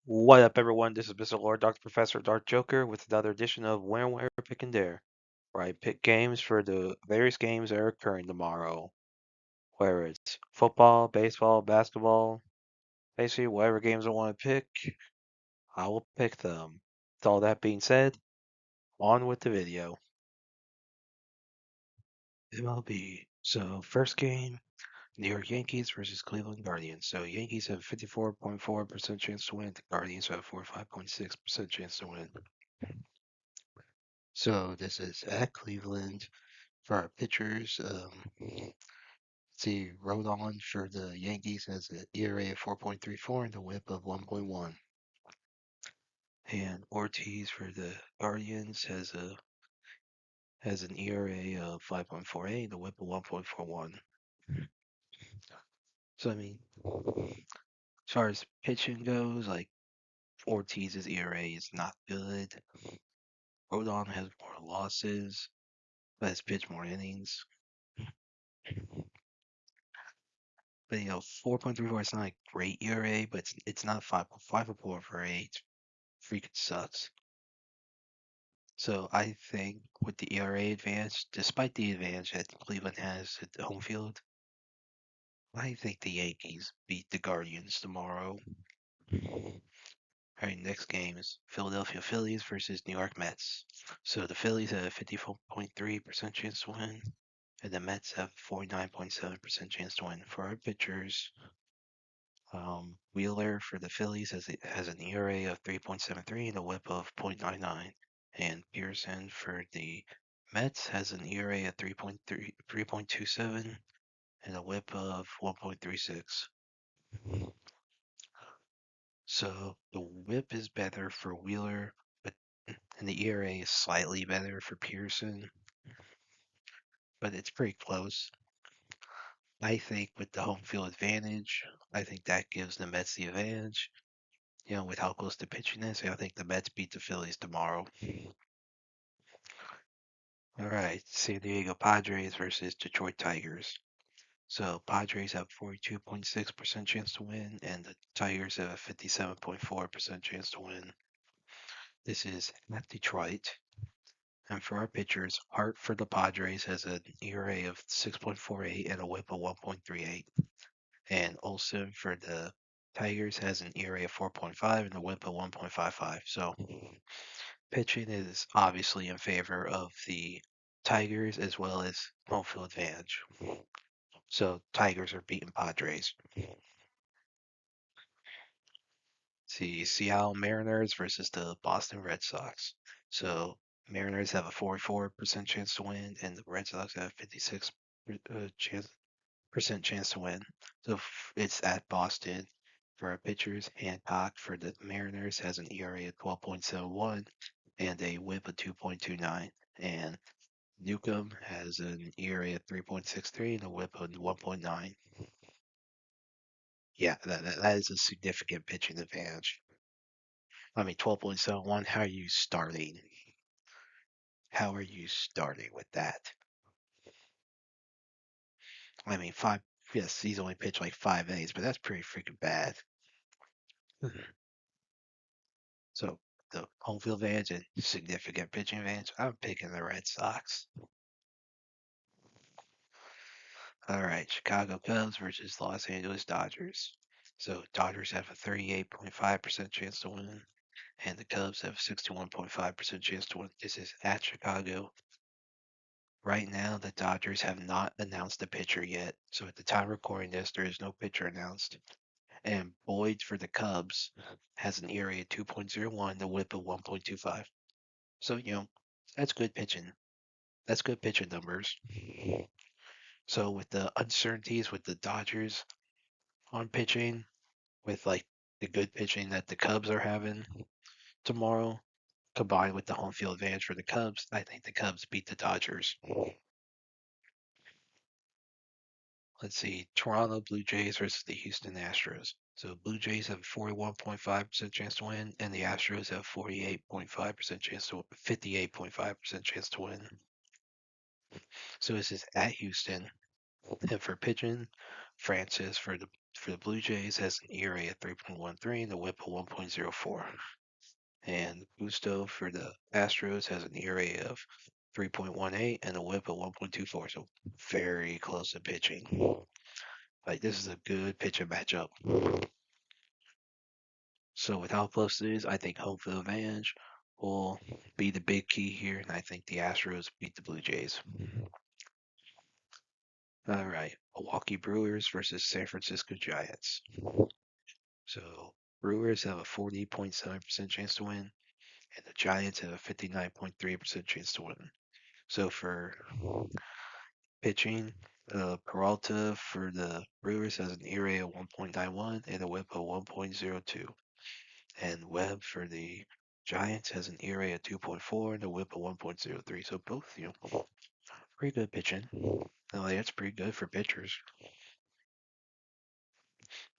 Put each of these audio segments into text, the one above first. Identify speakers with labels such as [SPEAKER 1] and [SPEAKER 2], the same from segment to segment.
[SPEAKER 1] What up, everyone? This is Mr. Lord, Dr. Professor, Dark Joker, with another edition of Where, Pick, and Dare, where I pick games for the various games that are occurring tomorrow. Whether it's football, baseball, basketball, basically whatever games I want to pick, I will pick them. With all that being said, on with the video. MLB. So, first game, New York Yankees versus Cleveland Guardians. So, Yankees have 54.4% chance to win, the Guardians have 45.6% chance to win. So this is at Cleveland for our pitchers. Let's see, Rodon for the Yankees has an ERA of 4.34 and a WHIP of 1.1. And Ortiz for the Guardians has an ERA of 5.48 and a WHIP of 1.41. So I mean, as far as pitching goes, like Ortiz's ERA is not good. Rodon has more losses, but has pitched more innings. But 4.34 is not a great ERA, but it's not 5.4 for eight. Freaking sucks. So I think with the ERA advantage, despite the advantage that Cleveland has at the home field, I think the Yankees beat the Guardians tomorrow. All right, next game is Philadelphia Phillies versus New York Mets. So the Phillies have a 54.3% chance to win, and the Mets have 49.7% chance to win. For our pitchers, Wheeler for the Phillies has an ERA of 3.73 and a WHIP of .99, and Pearson for the Mets has an ERA of 3.27 and a WHIP of 1.36. So the WHIP is better for Wheeler, but and the ERA is slightly better for Pearson, but it's pretty close. I think with the home field advantage, I think that gives the Mets the advantage. With how close the pitching is, I think the Mets beat the Phillies tomorrow. All right, San Diego Padres versus Detroit Tigers. So Padres have 42.6% chance to win, and the Tigers have a 57.4% chance to win. This is at Detroit. And for our pitchers, Hart for the Padres has an ERA of 6.48 and a WHIP of 1.38. And Olsen for the Tigers has an ERA of 4.5 and a WHIP of 1.55. So pitching is obviously in favor of the Tigers as well as home field advantage. So Tigers are beating Padres. See, Seattle Mariners versus the Boston Red Sox. So Mariners have a 44% chance to win, and the Red Sox have a 56 chance to win. So it's at Boston. For our pitchers, Hancock for the Mariners has an ERA of 12.71 and a WHIP of 2.29, and Newcomb has an ERA of 3.63 and a WHIP of 1.9. Yeah, that is a significant pitching advantage. I mean, 12.71. How are you starting? How are you starting with that? I mean, five. Yes, he's only pitched like 5 innings, but that's pretty freaking bad. So the home field advantage and significant pitching advantage. I'm picking the Red Sox. All right, Chicago Cubs versus Los Angeles Dodgers. So Dodgers have a 38.5% chance to win, and the Cubs have a 61.5% chance to win. This is at Chicago. Right now, the Dodgers have not announced a pitcher yet. So at the time of recording this, there is no pitcher announced. And Boyd for the Cubs has an ERA of 2.01, the WHIP of 1.25. So, that's good pitching. That's good pitching numbers. So with the uncertainties with the Dodgers on pitching, with like the good pitching that the Cubs are having tomorrow, combined with the home field advantage for the Cubs, I think the Cubs beat the Dodgers. Let's see, Toronto Blue Jays versus the Houston Astros. So Blue Jays have a 41.5% chance to win, and the Astros have 48.5% chance to 58.5% chance to win. So this is at Houston. And for pitching, Francis for the for the Blue Jays has an ERA of 3.13 and a WHIP of 1.04. And Busto for the Astros has an ERA of 3.18 and a WHIP of 1.24. So very close to pitching. Like this is a good pitching matchup. So with how close it is, I think home field advantage will be the big key here, and I think the Astros beat the Blue Jays. All right, Milwaukee Brewers versus San Francisco Giants. So Brewers have a 40.7% chance to win, and the Giants have a 59.3% chance to win. So for pitching, Peralta for the Brewers has an ERA of 1.91 and a WHIP of 1.02. And Webb for the Giants has an ERA of 2.4 and a WHIP of 1.03. So both, pretty good pitching. No, that's pretty good for pitchers.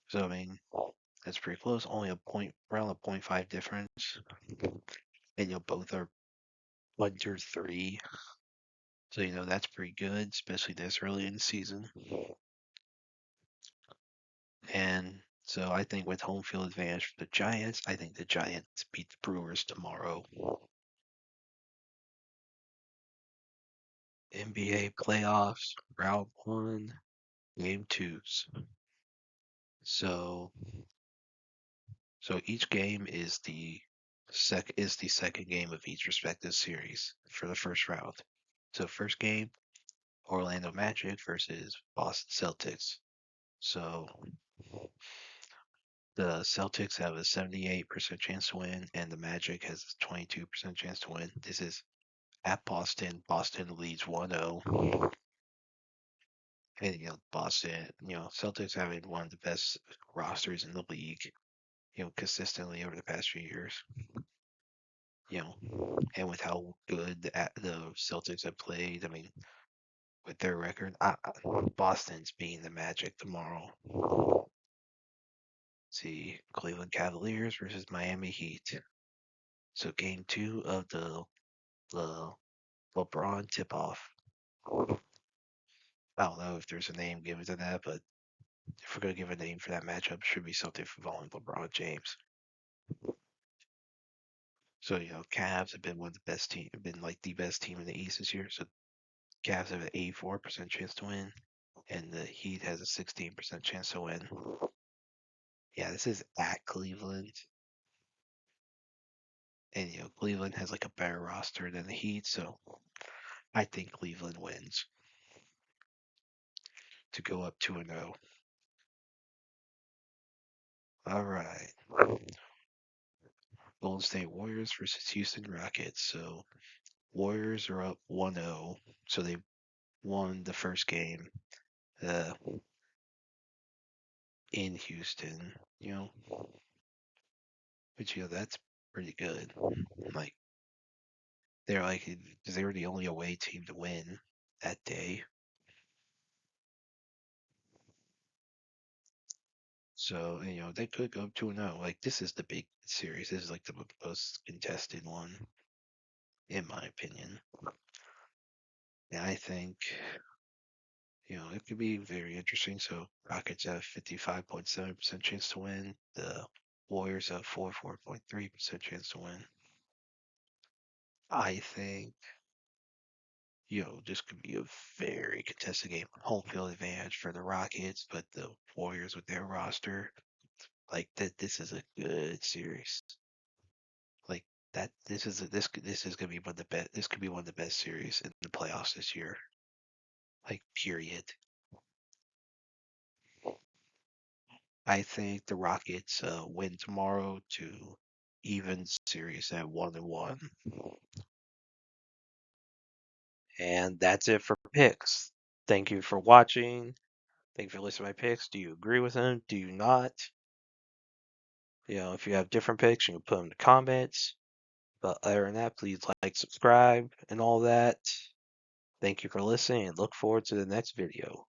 [SPEAKER 1] So I mean, that's pretty close. Only around a 0.5 difference. And both are under 3. So that's pretty good, especially this early in the season. And so I think with home field advantage for the Giants, I think the Giants beat the Brewers tomorrow. NBA playoffs, round 1, game 2s. So each game is the second game of each respective series for the first round. So first game, Orlando Magic versus Boston Celtics. So the Celtics have a 78% chance to win, and the Magic has a 22% chance to win. This is at Boston. Boston leads 1-0. And Boston, Celtics having one of the best rosters in the league, consistently over the past few years. And with how good the Celtics have played, I mean, with their record, Boston's beating the Magic tomorrow. See, Cleveland Cavaliers versus Miami Heat. So game 2 of the LeBron tip-off. I don't know if there's a name given to that, but if we're gonna give a name for that matchup, it should be something involving LeBron James. So Cavs have been one of the best team, been like the best team in the East this year. So Cavs have an 84% chance to win, and the Heat has a 16% chance to win. Yeah, this is at Cleveland, and Cleveland has like a better roster than the Heat, so I think Cleveland wins to go up 2-0. All right. Golden State Warriors versus Houston Rockets. So Warriors are up 1-0, so they won the first game uh, in Houston. Which that's pretty good. Like they were the only away team to win that day. So they could go 2-0. Like this is the big series. This is like the most contested one, in my opinion. And I think it could be very interesting. So Rockets have 55.7% chance to win. The Warriors have 44.3% chance to win. I think this could be a very contested game. Home field advantage for the Rockets, but the Warriors with their roster, like that, this is a good series. Like that, this is gonna be one of the best. This could be one of the best series in the playoffs this year. Like period. I think the Rockets win tomorrow to even series at 1-1. And that's it for picks. Thank you for watching. Thank you for listening to my picks. Do you agree with them? Do you not? If you have different picks, you can put them in the comments. But other than that, please like, subscribe, and all that. Thank you for listening, and look forward to the next video.